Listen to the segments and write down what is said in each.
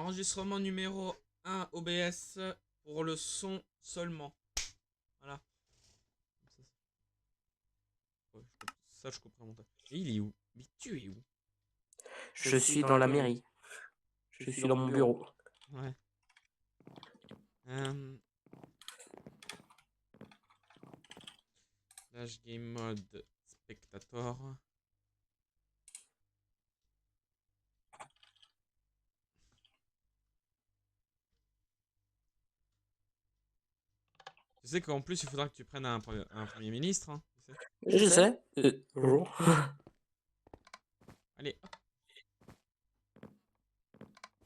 Enregistrement numéro 1 OBS pour le son seulement. Voilà. Ça, je comprends mon tas. Et il est où? Mais tu es où? Je suis dans la mairie. Je suis dans mon bureau. Ouais. Flash game mode spectator. Tu sais qu'en plus, il faudra que tu prennes un premier ministre. Hein, tu sais. Je sais. Bonjour. Allez, hop.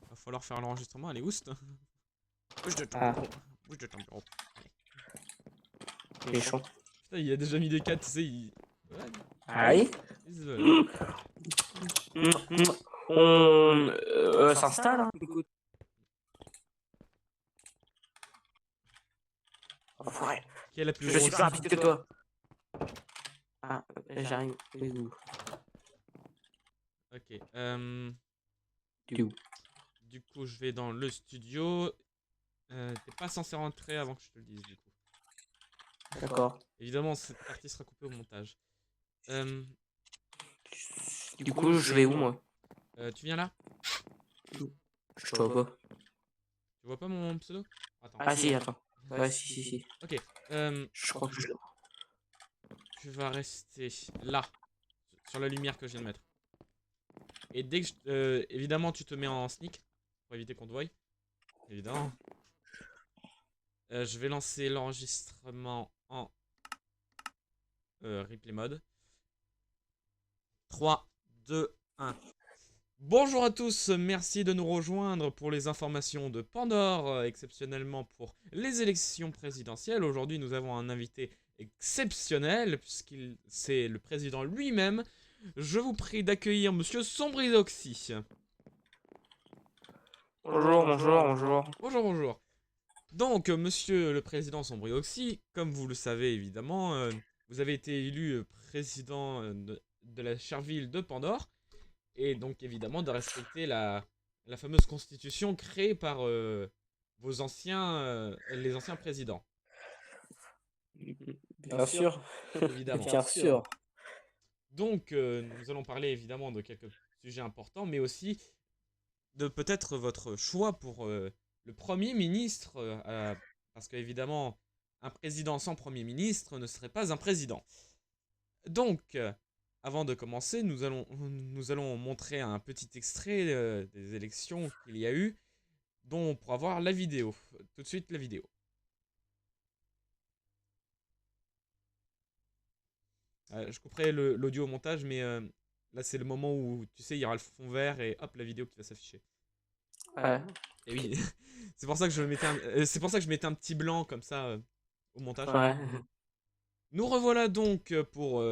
Va falloir faire l'enregistrement. Allez, oust. Bouge de ton bureau. Bouge de ton bureau. Allez. Méchant. Putain, il a déjà mis des 4, tu sais. Ouais. Aïe. On s'installe, hein. Écoute. Ouais. Qui est la plus Je suis plus rapide que toi. Ah, j'arrive. Ok. Du coup, je vais dans le studio. T'es pas censé rentrer avant que je te le dise, du coup. D'accord. Évidemment, cette partie sera coupée au montage. Du coup, je vais où, moi? Tu viens là? Je te vois pas. Tu vois pas mon pseudo? Attends. Ah si, attends. Ouais, si. Ok. Je crois que je... Tu vas rester là, sur la lumière que je viens de mettre. Et dès que évidemment, tu te mets en sneak, pour éviter qu'on te voie. Évidemment. Je vais lancer l'enregistrement en replay mode. 3, 2, 1. Bonjour à tous, merci de nous rejoindre pour les informations de Pandore, exceptionnellement pour les élections présidentielles. Aujourd'hui, nous avons un invité exceptionnel, puisqu'il c'est le président lui-même. Je vous prie d'accueillir Monsieur Sombridoxy. Bonjour. Donc, Monsieur le Président Sombridoxy, comme vous le savez évidemment, vous avez été élu président de la chère ville de Pandore. Et donc évidemment de respecter la fameuse constitution créée par les anciens présidents. Bien sûr. Évidemment. Bien sûr. Donc nous allons parler évidemment de quelques sujets importants, mais aussi de peut-être votre choix pour le Premier ministre, parce qu'évidemment, un président sans Premier ministre ne serait pas un président. Donc, avant de commencer, nous allons montrer un petit extrait des élections qu'il y a eu, dont on pourra voir la vidéo. Tout de suite, la vidéo. Je couperai l'audio au montage, mais là, c'est le moment où, tu sais, il y aura le fond vert et hop, la vidéo qui va s'afficher. Ouais. Et oui, c'est pour ça que je mettais un petit blanc comme ça au montage. Ouais. Nous revoilà donc pour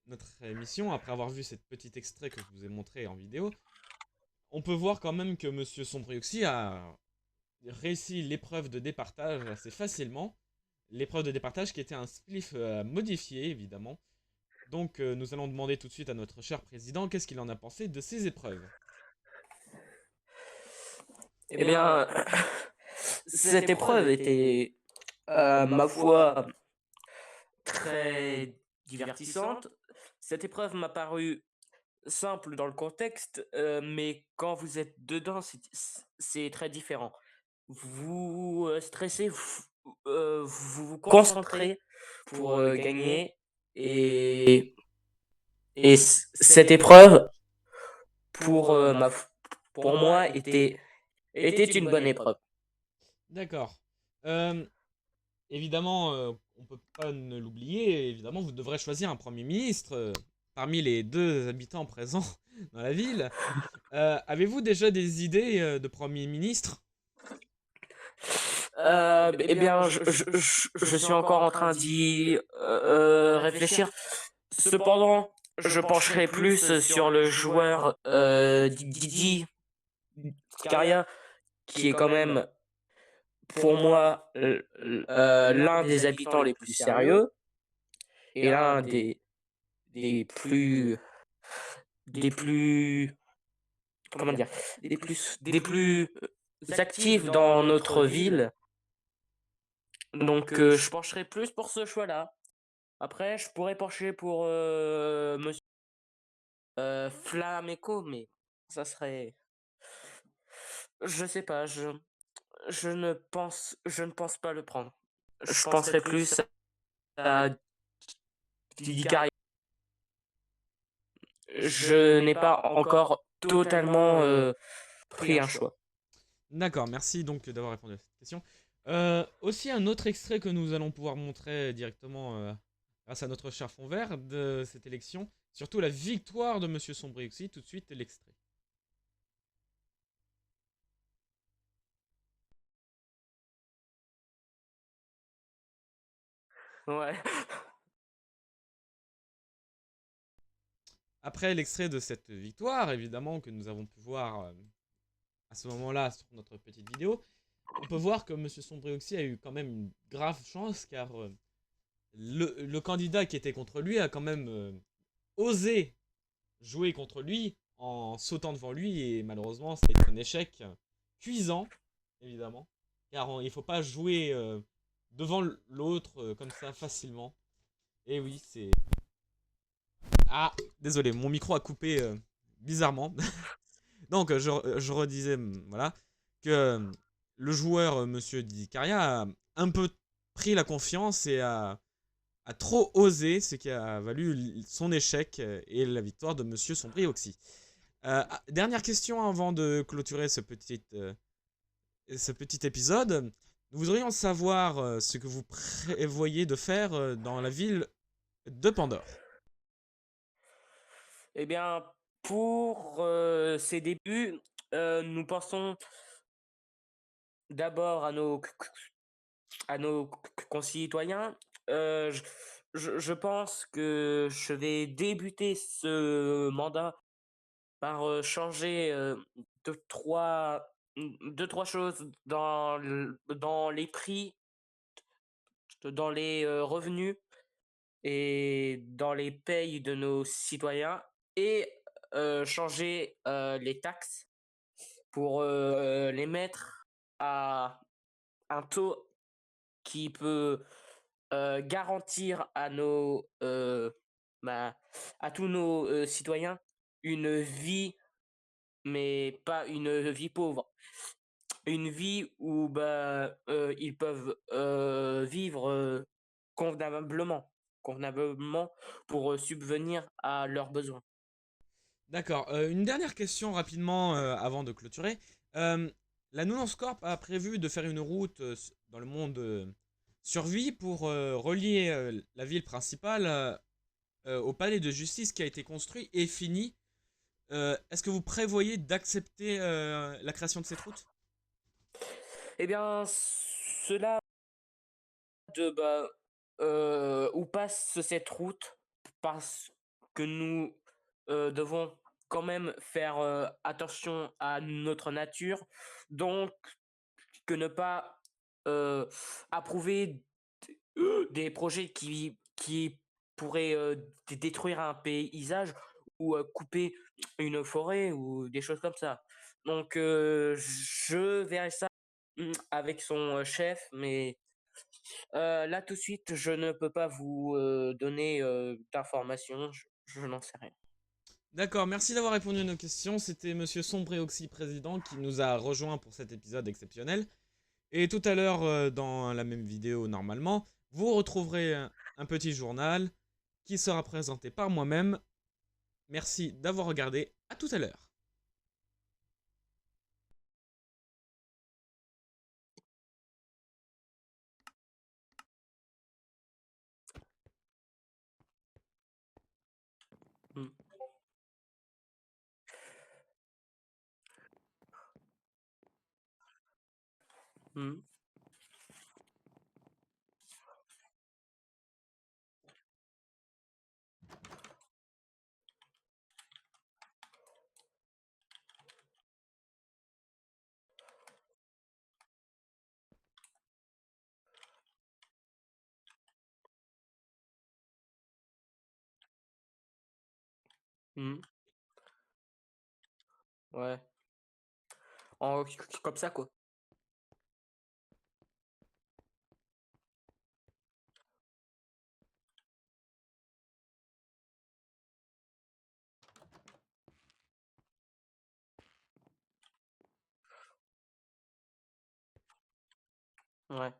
notre émission, après avoir vu cet petit extrait que je vous ai montré en vidéo. On peut voir quand même que Monsieur Sombrioxy a réussi l'épreuve de départage assez facilement. L'épreuve de départage qui était un spliff modifié, évidemment. Donc nous allons demander tout de suite à notre cher président qu'est-ce qu'il en a pensé de ces épreuves. Eh bien, cette épreuve était, ma foi, très divertissante. Cette épreuve m'a paru simple dans le contexte, mais quand vous êtes dedans, c'est très différent. Vous stressez, vous vous concentrez pour gagner, et cette épreuve, pour, pour moi, était une bonne épreuve. D'accord. Évidemment, on peut pas ne l'oublier. Évidemment, vous devrez choisir un Premier ministre parmi les 2 habitants présents dans la ville. Avez-vous déjà des idées de Premier ministre? Eh bien, je suis encore en train d'y réfléchir. Cependant, je pencherai plus sur le joueur Didi Caria, qui est quand même, pour moi, l'un des habitants les plus sérieux et l'un des plus, comment dire, des plus actifs dans notre ville. Donc je pencherai plus pour ce choix-là. Après, je pourrais pencher pour Monsieur Flamenco, mais ça serait, je sais pas, je ne pense pas le prendre. Je penserais plus à Didi Carrière. Je n'ai pas encore totalement pris un choix. D'accord, merci donc d'avoir répondu à cette question. Aussi un autre extrait que nous allons pouvoir montrer directement grâce à notre cher fond vert de cette élection, surtout la victoire de Monsieur Sombrioxy, tout de suite l'extrait. Ouais. Après l'extrait de cette victoire, évidemment, que nous avons pu voir à ce moment-là sur notre petite vidéo, on peut voir que Monsieur Sombrioxy a eu quand même une grave chance car le candidat qui était contre lui a quand même osé jouer contre lui en sautant devant lui et malheureusement ça a été un échec cuisant, évidemment. Car il faut pas jouer devant l'autre comme ça facilement. Et oui, c'est... Ah, désolé, mon micro a coupé bizarrement. Donc, je redisais, voilà, que le joueur, Monsieur Di Caria, a un peu pris la confiance et a trop osé, ce qui a valu son échec et la victoire de Monsieur Sombrioxy. Dernière question avant de clôturer ce petit épisode. Nous voudrions savoir ce que vous prévoyez de faire dans la ville de Pandore. Eh bien, pour ces débuts, nous pensons d'abord à nos concitoyens. Euh, je, je pense que je vais débuter ce mandat par changer deux, trois choses dans les prix, dans les revenus et dans les payes de nos citoyens et changer les taxes pour les mettre à un taux qui peut garantir bah, à tous nos citoyens une vie, mais pas une vie pauvre. Une vie où bah, ils peuvent vivre convenablement, convenablement pour subvenir à leurs besoins. D'accord. Une dernière question rapidement avant de clôturer. Euh, la Nuance Corp a prévu de faire une route dans le monde survie pour relier la ville principale au palais de justice qui a été construit et fini. Est-ce que vous prévoyez d'accepter la création de cette route? Eh bien, cela de bah, où passe cette route parce que nous devons quand même faire attention à notre nature, donc que ne pas euh, approuver des projets qui pourraient détruire un paysage ou couper une forêt ou des choses comme ça. Donc je verrai ça avec son chef, mais là tout de suite, je ne peux pas vous donner d'informations, je n'en sais rien. D'accord, merci d'avoir répondu à nos questions. C'était Monsieur Sombreoxy, président, qui nous a rejoint pour cet épisode exceptionnel. Et tout à l'heure, dans la même vidéo normalement, vous retrouverez un petit journal qui sera présenté par moi-même. Merci d'avoir regardé. À tout à l'heure. Mm, mm, mm. Ouais. Comme ça, quoi. Ouais.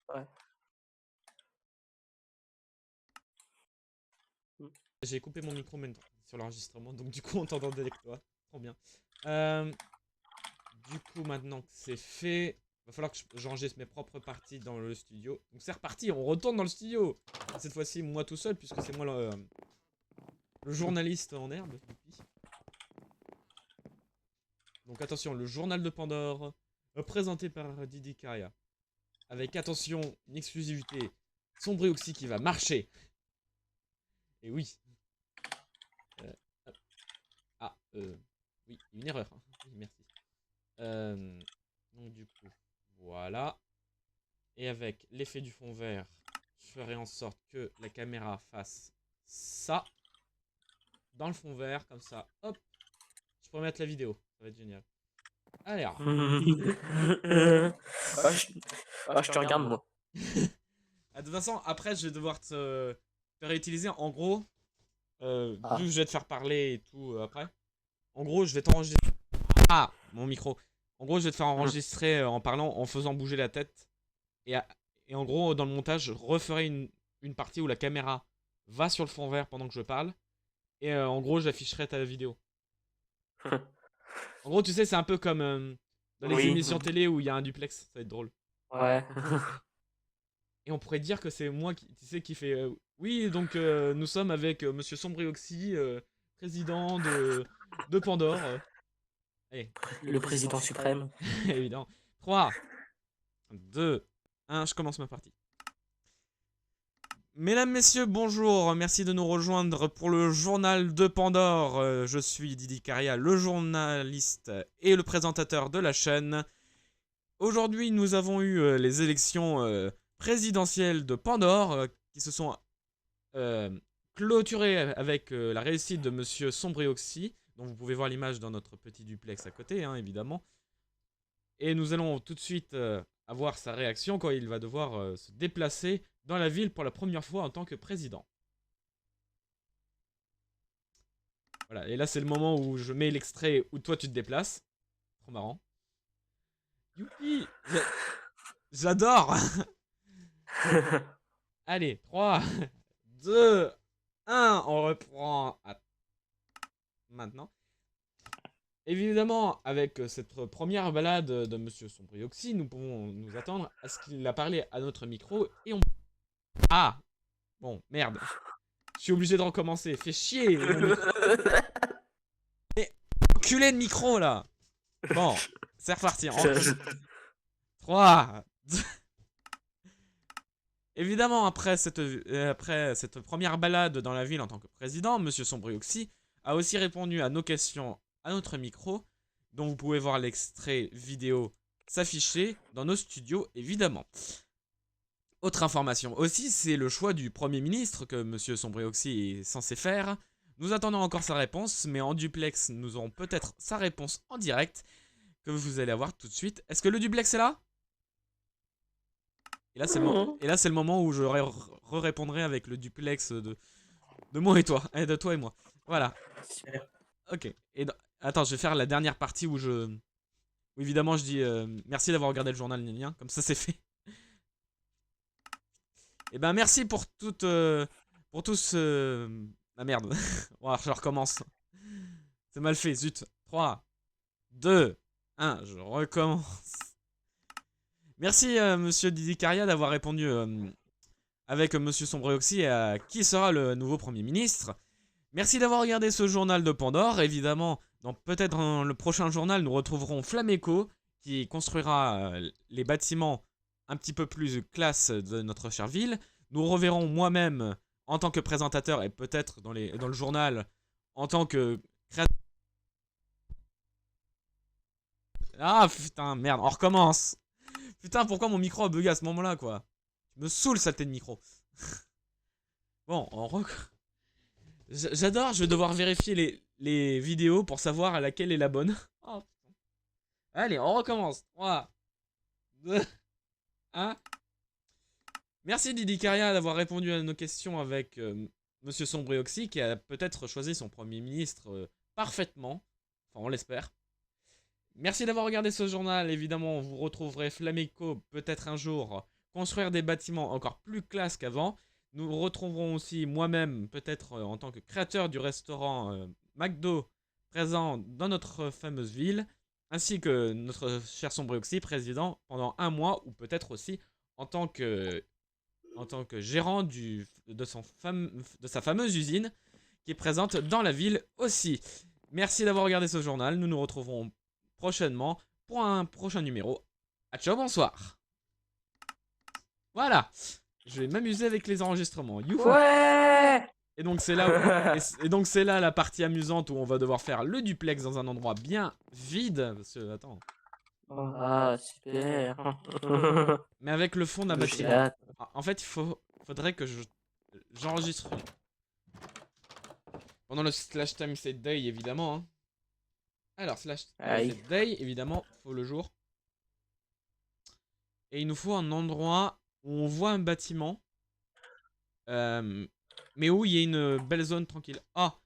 Ouais. Mmh. J'ai coupé mon micro maintenant sur l'enregistrement, donc du coup on t'entendait avec toi. Trop bien. Euh, du coup, maintenant que c'est fait, va falloir que j'enregistre mes propres parties dans le studio. Donc c'est reparti, on retourne dans le studio. Cette fois-ci, moi tout seul, puisque c'est moi le journaliste en herbe. Youpi. Donc attention, le journal de Pandore, présenté par Didi Kaya. Avec attention, une exclusivité, Sombrioxy qui va marcher. Et oui. Hop. Ah, oui, une erreur. Hein. Oui, merci. Donc du coup, voilà. Et avec l'effet du fond vert, je ferai en sorte que la caméra fasse ça. Dans le fond vert, comme ça, hop. Je pourrais mettre la vidéo, ça va être génial. Allez, alors. Je te regarde, moi. Ah, de toute façon, après, je vais devoir te réutiliser. En gros, vu Ah. que je vais te faire parler et tout après. En gros, je vais t'enregistrer. Ah, mon micro. En gros, je vais te faire enregistrer en parlant, en faisant bouger la tête. Et, et en gros, dans le montage, je referai une partie où la caméra va sur le fond vert pendant que je parle. Et en gros, j'afficherai ta vidéo. En gros, tu sais, c'est un peu comme dans les Oui. émissions télé où il y a un duplex. Ça va être drôle. Ouais. Et on pourrait dire que c'est moi qui, tu sais, qui fait. Oui, donc nous sommes avec Monsieur Sombrioxy, président de Pandore. Allez, Le président suprême. évidemment. 3, 2, 1, je commence ma partie. Mesdames, messieurs, bonjour, merci de nous rejoindre pour le journal de Pandore. Je suis Didi Caria, le journaliste et le présentateur de la chaîne. Aujourd'hui, nous avons eu les élections présidentielles de Pandore qui se sont clôturées avec la réussite de Monsieur Sombrioxy, dont vous pouvez voir l'image dans notre petit duplex à côté, hein, évidemment. Et nous allons tout de suite avoir sa réaction quand il va devoir se déplacer dans la ville pour la première fois en tant que président. Voilà, et là c'est le moment où je mets l'extrait où toi tu te déplaces. Trop marrant. Youpi! J'adore! Allez, 3, 2, 1, on reprend maintenant. Évidemment, avec cette première balade de Monsieur Sombrioxy, nous pouvons nous attendre à ce qu'il a parlé à notre micro et on... Ah! Bon, merde. Je suis obligé de recommencer. Fais chier mon micro. Mais enculé de micro là. Bon, c'est reparti. 3, 2... Évidemment, après cette première balade dans la ville en tant que président, Monsieur Sombrioxy a aussi répondu à nos questions à notre micro, dont vous pouvez voir l'extrait vidéo s'afficher dans nos studios, évidemment. Autre information aussi, c'est le choix du Premier ministre que Monsieur Sombrioxy est censé faire. Nous attendons encore sa réponse, mais en duplex, nous aurons peut-être sa réponse en direct, que vous allez avoir tout de suite. Est-ce que le duplex est là? Et là, c'est le moment où je répondrai avec le duplex de moi et toi. Et de toi et moi. Voilà. Ok. Et attends, je vais faire la dernière partie où où évidemment je dis merci d'avoir regardé le journal Nélien. Comme ça, c'est fait. Et ben merci pour toute... pour tous... Ah merde. Voilà, je recommence. C'est mal fait, zut. 3, 2, 1, je recommence. Merci, monsieur Didi Caria, d'avoir répondu avec monsieur Sombreoxy à qui sera le nouveau Premier ministre. Merci d'avoir regardé ce journal de Pandore. Évidemment, peut-être dans le prochain journal, nous retrouverons Flameco, qui construira les bâtiments un petit peu plus classe de notre chère ville. Nous reverrons moi-même en tant que présentateur et peut-être dans le journal en tant que créateur. Ah putain, merde, on recommence. Putain, pourquoi mon micro a bugué à ce moment-là, quoi? Je me saoule, saleté de micro. Bon, j'adore, je vais devoir vérifier les vidéos pour savoir à laquelle est la bonne. Oh, putain. Allez, on recommence. 3, 2, 1. Merci Didi Caria d'avoir répondu à nos questions avec Monsieur Sombreoxy, qui a peut-être choisi son Premier ministre parfaitement. Enfin, on l'espère. Merci d'avoir regardé ce journal. Évidemment, vous retrouverez Flameco peut-être un jour construire des bâtiments encore plus classe qu'avant. Nous retrouverons aussi moi-même, peut-être en tant que créateur du restaurant McDo présent dans notre fameuse ville, ainsi que notre cher Sombreoxy, président pendant un mois, ou peut-être aussi en tant que gérant de sa fameuse usine qui est présente dans la ville aussi. Merci d'avoir regardé ce journal. Nous nous retrouverons prochainement pour un prochain numéro. A ciao, bonsoir. Voilà. Je vais m'amuser avec les enregistrements. Youhou. Ouais. Et donc c'est là et donc c'est là la partie amusante où on va devoir faire le duplex dans un endroit bien vide. Parce que, attends. Ah, super. Mais avec le fond d'un J'ai bâtiment. hâte. En fait, faudrait que j'enregistre pendant le slash time set day, évidemment. Hein. Alors, slash time set day, évidemment, faut le jour. Et il nous faut un endroit où on voit un bâtiment. Mais où il y a une belle zone tranquille. Ah,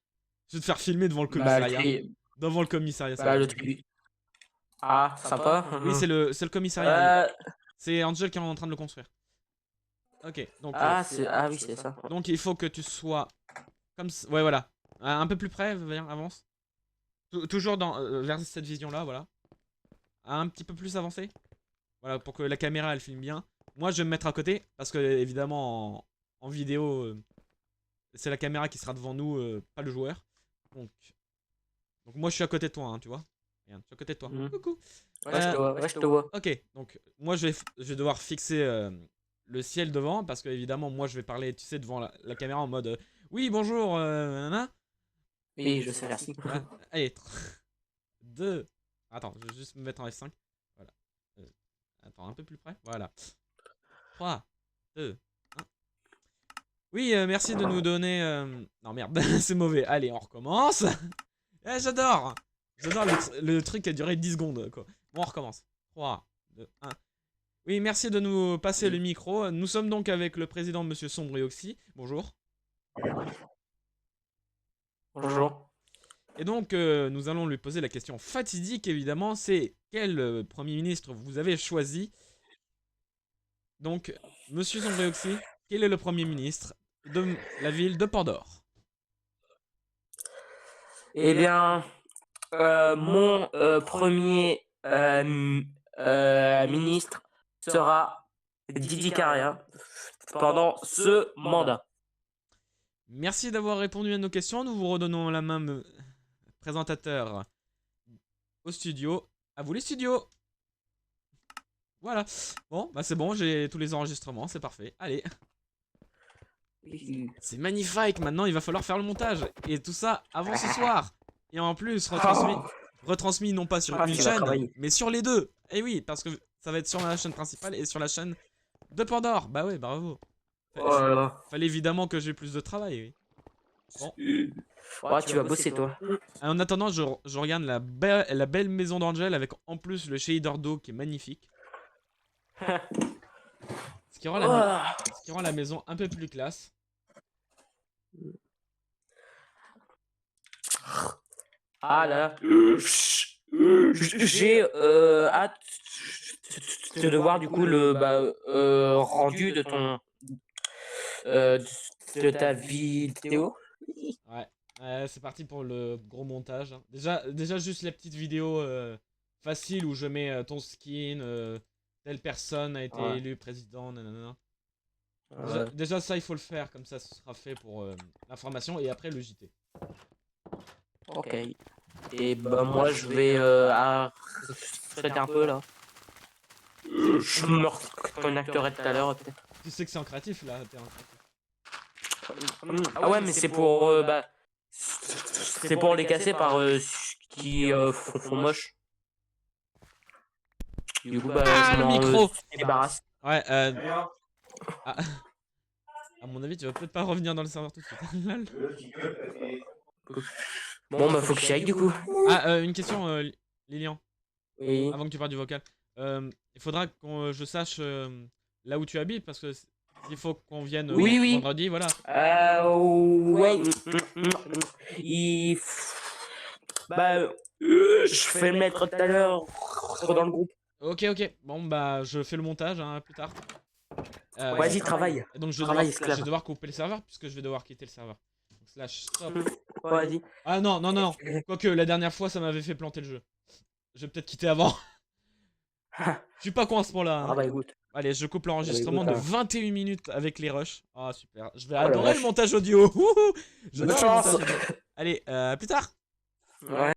je vais te faire filmer devant le commissariat. Devant le commissariat, ça va. Le truc. Ah, sympa. Oui, c'est le commissariat. C'est Angel qui est en train de le construire. Ok, donc. Ah, oui, c'est ça. Donc il faut que tu sois comme ça. Ouais, voilà. Un peu plus près, viens, avance. Toujours vers cette vision-là, voilà. Un petit peu plus avancé. Voilà, pour que la caméra elle filme bien. Moi, je vais me mettre à côté parce que, évidemment, en vidéo, c'est la caméra qui sera devant nous, pas le joueur. Donc moi, je suis à côté de toi, hein, tu vois. Regarde, je suis à côté de toi. Coucou. Ouais, je te vois. Ok, donc moi, je vais devoir fixer le ciel devant parce que, évidemment, moi, je vais parler, tu sais, devant la caméra en mode oui, bonjour, nanana. Oui, je sais, merci. Allez, 2. Attends, je vais juste me mettre en F5. Voilà. Attends, un peu plus près. Voilà. 3, 2, 1. Oui, merci de nous donner... Non, merde, c'est mauvais. Allez, on recommence. J'adore. J'adore le truc qui a duré 10 secondes, quoi. Bon, on recommence. 3, 2, 1. Oui, merci de nous passer le micro. Nous sommes donc avec le président, monsieur Sombreoxy. Bonjour. Bonjour. Et donc, nous allons lui poser la question fatidique, évidemment. C'est quel Premier ministre vous avez choisi? Donc, monsieur Sombreoxy, quel est le Premier ministre de la ville de Pandore? Eh bien, mon premier ministre sera Didi Caria pendant ce mandat. Merci d'avoir répondu à nos questions. Nous vous redonnons la main, présentateur, au studio. À vous les studios. Voilà. Bon, bah c'est bon, j'ai tous les enregistrements, c'est parfait. Allez. C'est magnifique. Maintenant, il va falloir faire le montage. Et tout ça avant ce soir. Et en plus, retransmis non pas sur une chaîne, mais sur les deux. Et oui, parce que ça va être sur la chaîne principale et sur la chaîne de Pandore. Bah ouais, bravo. Fallait évidemment que j'ai plus de travail, oui. Bon. Ouais, tu vas bosser, toi. En attendant, je regarde la belle maison d'Angel avec en plus le shader d'eau qui est magnifique. Ce qui rend la maison un peu plus classe. Ah là. J'ai hâte de voir du coup le rendu de ton de ta vidéo. Ouais. C'est parti pour le gros montage, hein. Déjà juste les petites vidéos faciles où je mets ton skin, telle personne a été Ouais. élue président, nanana. Ouais. Déjà ça il faut le faire, comme ça ce sera fait pour l'information et après le JT. Ok. Et bah moi je vais traiter un peu là. Je me reconnecterai tout à l'heure peut-être. Tu sais que c'est en créatif là, t'es en créatif. Ah ouais mais c'est pour c'est pour les casser par ceux qui font moche. Du coup bah Ah, je le m'en micro débarrasse. Ouais, ah, à mon avis tu vas peut-être pas revenir dans le serveur tout de suite. Lol. Bon bah faut que j'y aille du coup. Ah, une question Lilian, Oui. avant que tu parles du vocal. Il faudra que je sache là où tu habites parce que il faut qu'on vienne Oui, oui. vendredi, voilà. Ouais. Il... Bah, je vais le mettre tout à l'heure dans le groupe. Ok, bon bah je fais le montage, hein, à plus tard. Vas-y, travaille. Et donc je Travaille, vais esclave. devoir couper le serveur puisque je vais devoir quitter le serveur. Donc, slash stop. Vas-y. Ah non. Quoique la dernière fois ça m'avait fait planter le jeu. Je vais peut-être quitter avant. Je suis pas con à ce point-là, hein. Ah bah écoute. Allez, je coupe l'enregistrement écoute, de hein. 21 minutes avec les rushs. Ah super, je vais Oh la adorer le vache. montage audio. Wouhou. Bonne J'adore le chance. montage audio. Allez, à plus tard. Ouais.